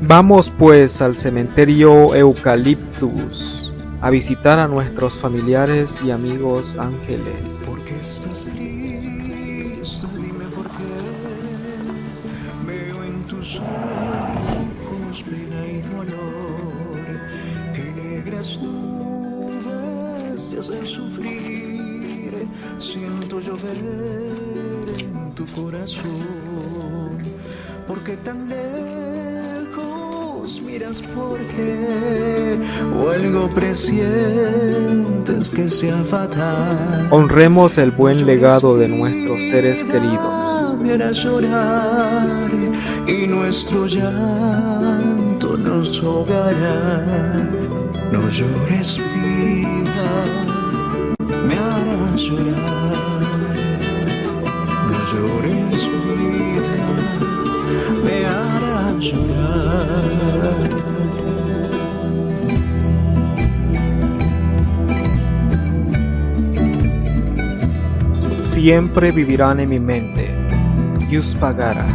Vamos pues al cementerio Eucaliptus a visitar a nuestros familiares y amigos ángeles. ¿Por qué estás triste? Dime por qué. Veo en tus ojos pena y dolor. Que negras nubes te hacen sufrir. Siento llover en tu corazón. ¿Por qué tan lejos miras? ¿Por qué? O algo presientes que sea fatal. Honremos el buen legado de nuestros seres queridos. Me hará llorar y nuestro llanto nos ahogará. No llores, vida, me hará llorar. No llores, vida, me hará llorar. Siempre vivirán en mi mente. Yuspagara.